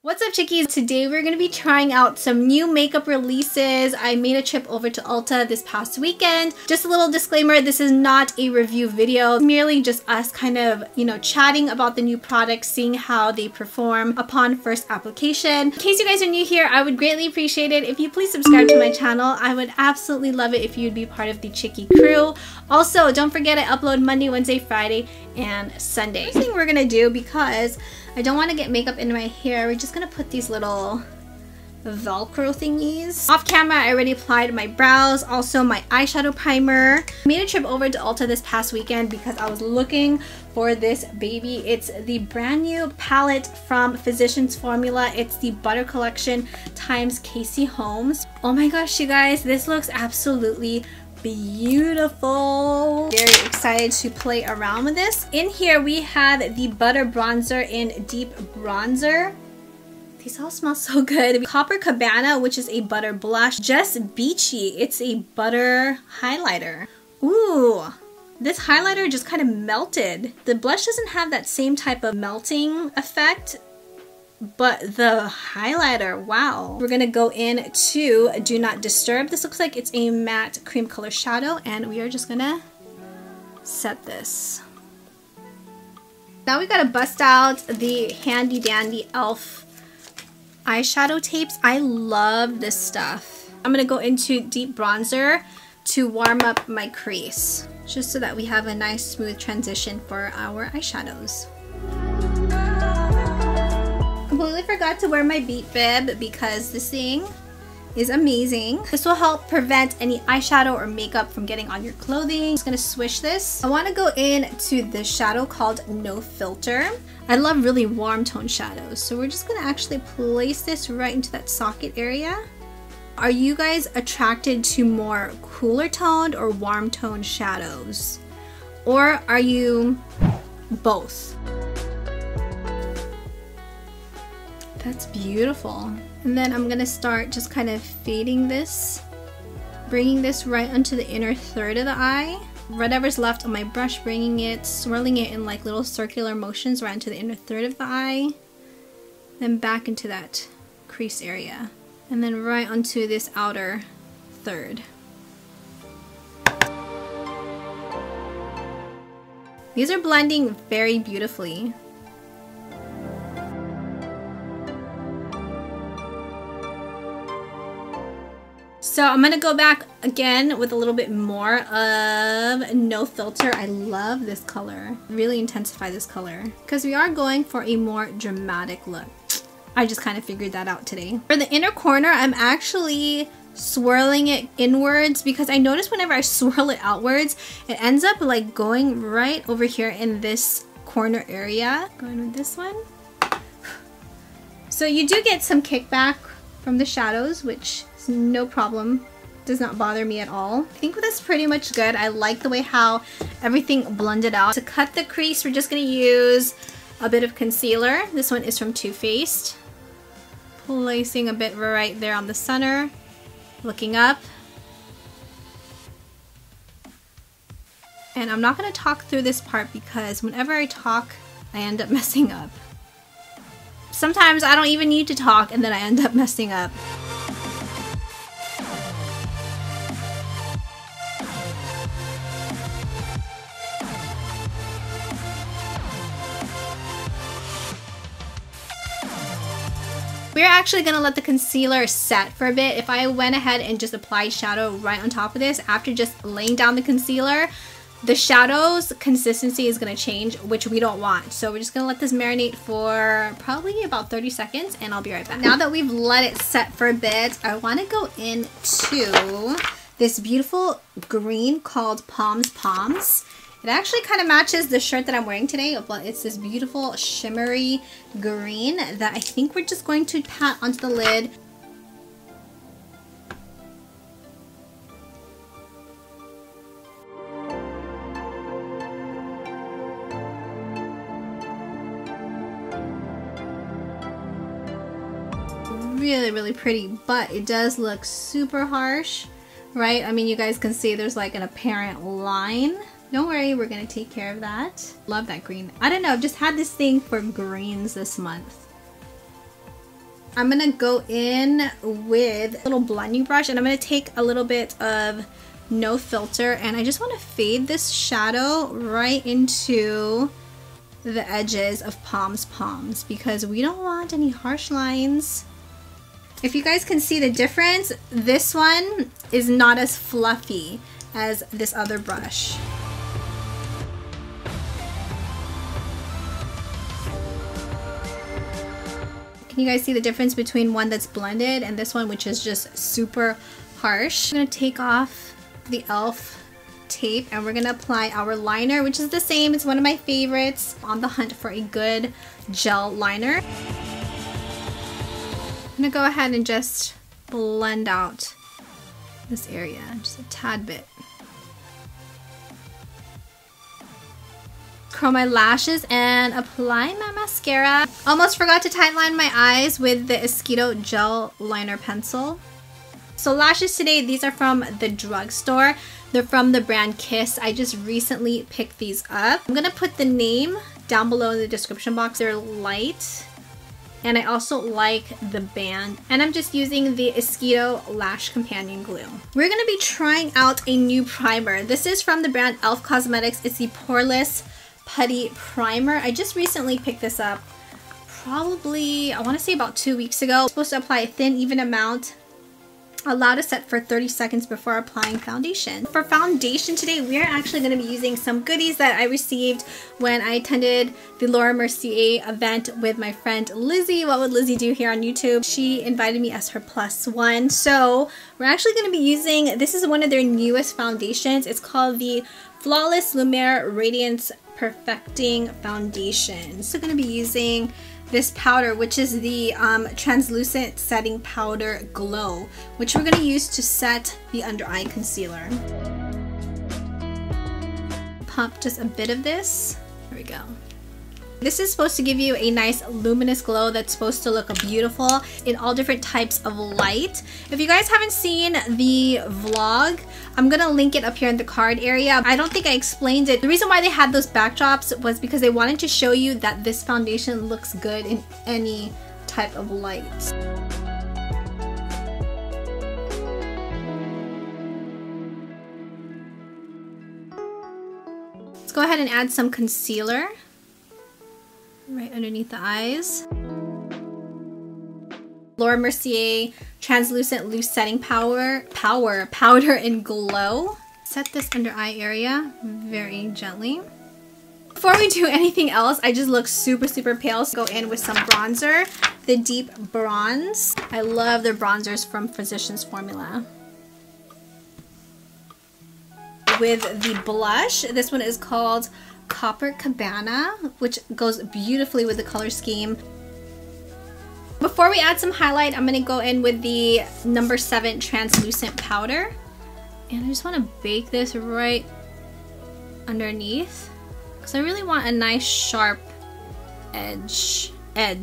What's up, chickies? Today we're going to be trying out some new makeup releases. I made a trip over to Ulta this past weekend. Just a little disclaimer, this is not a review video. It's merely just us kind of, chatting about the new products, seeing how they perform upon first application. In case you guys are new here, I would greatly appreciate it if you please subscribe to my channel. I would absolutely love it if you'd be part of the Chickie crew. Also, don't forget I upload Monday, Wednesday, Friday, and Sunday. First thing we're going to do, because I don't want to get makeup in my hair, we're just gonna put these little Velcro thingies. Off camera, I already applied my brows, also my eyeshadow primer. I made a trip over to Ulta this past weekend because I was looking for this baby. It's the brand new palette from Physicians Formula. It's the Butter Collection times Casey Holmes. Oh my gosh, you guys, this looks absolutely beautiful. Very excited to play around with this. In here we have the Butter Bronzer in Deep Bronzer. These all smell so good. Copper Cabana, which is a butter blush. Just Beachy, it's a butter highlighter. Ooh, this highlighter just kind of melted. The blush doesn't have that same type of melting effect, but the highlighter, wow. We're gonna go in to Do Not Disturb. This looks like it's a matte cream color shadow, and we are just gonna set this. Now we gotta bust out the handy dandy e.l.f. eyeshadow tapes. I love this stuff. I'm gonna go into Deep Bronzer to warm up my crease, just so that we have a nice smooth transition for our eyeshadows. Completely forgot to wear my beat bib because this thing is amazing. This will help prevent any eyeshadow or makeup from getting on your clothing. I'm just gonna swish this. I wanna go into this shadow called No Filter. I love really warm tone shadows, so we're just gonna actually place this right into that socket area. Are you guys attracted to more cooler toned or warm toned shadows? Or are you both? That's beautiful. And then I'm gonna start just kind of fading this, bringing this right onto the inner third of the eye. Whatever's left on my brush, bringing it, swirling it in like little circular motions right into the inner third of the eye. Then back into that crease area. And then right onto this outer third. These are blending very beautifully. So I'm gonna go back again with a little bit more of No Filter. I love this color. Really intensify this color because we are going for a more dramatic look. I just kind of figured that out today. For the inner corner, I'm actually swirling it inwards because I notice whenever I swirl it outwards, it ends up like going right over here in this corner area. Going with this one. So you do get some kickback from the shadows, which is no problem. Does not bother me at all. I think that's pretty much good. I like the way how everything blended out. To cut the crease, we're just gonna use a bit of concealer. This one is from Too Faced. Placing a bit right there on the center. Looking up. And I'm not gonna talk through this part because whenever I talk, I end up messing up. Sometimes I don't even need to talk and then I end up messing up. We're actually gonna let the concealer set for a bit. If I went ahead and just applied shadow right on top of this, after just laying down the concealer, the shadow's consistency is gonna change, which we don't want. So we're just gonna let this marinate for probably about 30 seconds and I'll be right back. Now that we've let it set for a bit, I wanna go into this beautiful green called Palms Palms. It actually kind of matches the shirt that I'm wearing today, but it's this beautiful shimmery green that I think we're just going to pat onto the lid. Really, really pretty, but it does look super harsh, right? I mean, you guys can see there's like an apparent line. Don't worry, we're gonna take care of that. Love that green. I don't know, I've just had this thing for greens this month. I'm gonna go in with a little blending brush and I'm gonna take a little bit of No Filter and I just want to fade this shadow right into the edges of Palms because we don't want any harsh lines. If you guys can see the difference, this one is not as fluffy as this other brush. Can you guys see the difference between one that's blended and this one, which is just super harsh? I'm gonna take off the e.l.f. tape and we're gonna apply our liner, which is the same. It's one of my favorites. On the hunt for a good gel liner. I'm gonna go ahead and just blend out this area, just a tad bit. Curl my lashes and apply my mascara. Almost forgot to tightline my eyes with the Mosquito Gel Liner Pencil. So lashes today, these are from the drugstore. They're from the brand Kiss. I just recently picked these up. I'm gonna put the name down below in the description box. They're light. And I also like the band. And I'm just using the Mosquito Lash Companion Glue. We're gonna be trying out a new primer. This is from the brand Elf Cosmetics. It's the Poreless Putty Primer. I just recently picked this up. Probably, I wanna say about 2 weeks ago. I'm supposed to apply a thin, even amount. Allowed to set for 30 seconds before applying foundation. For foundation today, we are actually going to be using some goodies that I received when I attended the Laura Mercier event with my friend Lizzie. What would Lizzie do here on YouTube? She invited me as her +1. So we're actually going to be using, this is one of their newest foundations. It's called the Flawless Lumiere Radiance Perfecting Foundation. So going to be using this powder, which is the translucent setting powder Glow, which we're going to use to set the under eye concealer. Pump just a bit of this. There we go. This is supposed to give you a nice luminous glow that's supposed to look beautiful in all different types of light. If you guys haven't seen the vlog, I'm gonna link it up here in the card area. I don't think I explained it. The reason why they had those backdrops was because they wanted to show you that this foundation looks good in any type of light. Let's go ahead and add some concealer right underneath the eyes. Laura Mercier Translucent Loose Setting Powder in Glow. Set this under eye area very gently. Before we do anything else, I just look super pale, so go in with some bronzer. The Deep Bronze. I love their bronzers from Physicians Formula. With the blush, this one is called Copacabana, which goes beautifully with the color scheme. Before we add some highlight, I'm going to go in with the No. 7 translucent powder, and I just want to bake this right underneath because I really want a nice sharp edge. I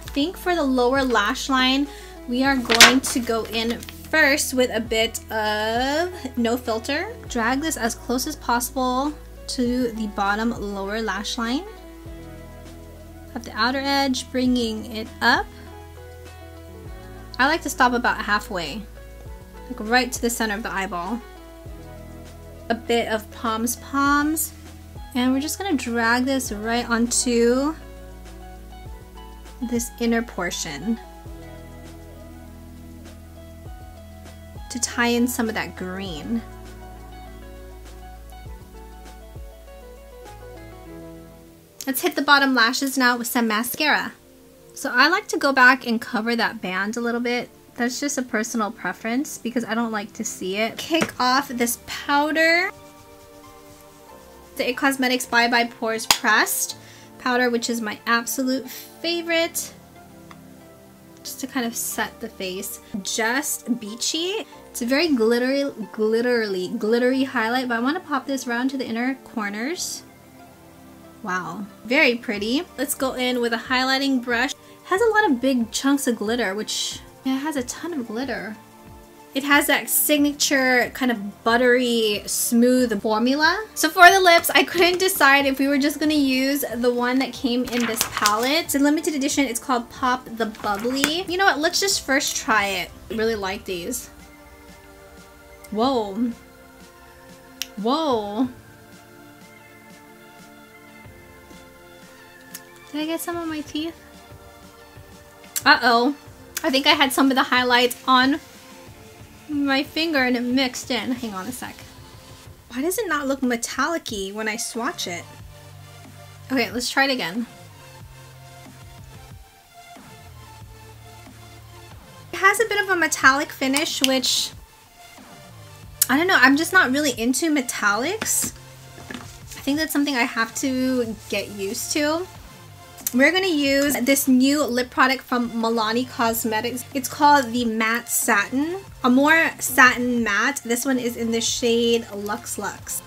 think for the lower lash line, we are going to go in first with a bit of No Filter. Drag this as close as possible to the bottom lower lash line. At the outer edge, bringing it up. I like to stop about halfway, like right to the center of the eyeball. A bit of Palms, and we're just gonna drag this right onto this inner portion to tie in some of that green. Let's hit the bottom lashes now with some mascara. So I like to go back and cover that band a little bit. That's just a personal preference because I don't like to see it. Kick off this powder. The It Cosmetics Bye Bye Pores Pressed powder, which is my absolute favorite. Just to kind of set the face. Just beachy. It's a very glittery highlight, but I want to pop this around to the inner corners. Wow, very pretty. Let's go in with a highlighting brush. It has a lot of big chunks of glitter, which it has a ton of glitter. It has that signature kind of buttery, smooth formula. So for the lips, I couldn't decide if we were just gonna use the one that came in this palette. It's a limited edition. It's called Pop the Bubbly. You know what? Let's just first try it. I really like these. Whoa. Whoa. Did I get some on my teeth? Uh-oh. I think I had some of the highlights on my finger and it mixed in. Hang on a sec. Why does it not look metallic-y when I swatch it? Okay, let's try it again. It has a bit of a metallic finish, which I don't know, I'm just not really into metallics. I think that's something I have to get used to. We're going to use this new lip product from Milani Cosmetics. It's called the Matte Satin. A more satin matte. This one is in the shade Lux Lux.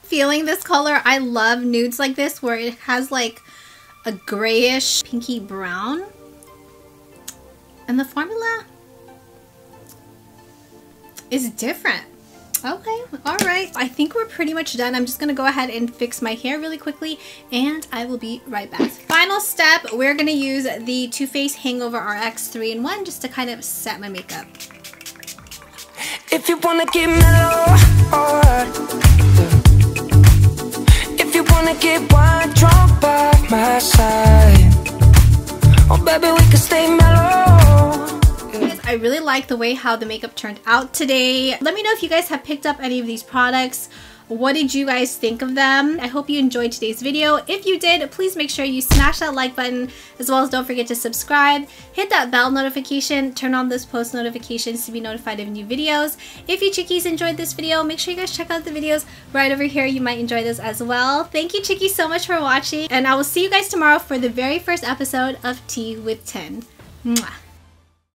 Feeling this color. I love nudes like this where it has like a grayish pinky brown. And the formula is different. Okay, all right. I think we're pretty much done. I'm just gonna go ahead and fix my hair really quickly and I will be right back. Final step, we're gonna use the Too Faced Hangover RX 3-in-1 just to kind of set my makeup. If you wanna get mellow, if you wanna get wine drunk by my side, oh baby, we can stay mellow. I really like the way how the makeup turned out today. Let me know if you guys have picked up any of these products. What did you guys think of them? I hope you enjoyed today's video. If you did, please make sure you smash that like button, as well as don't forget to subscribe. Hit that bell notification, turn on those post notifications to be notified of new videos. If you chickies enjoyed this video, make sure you guys check out the videos right over here. You might enjoy those as well. Thank you chickies so much for watching, and I will see you guys tomorrow for the very first episode of Tea with Tin. Mwah.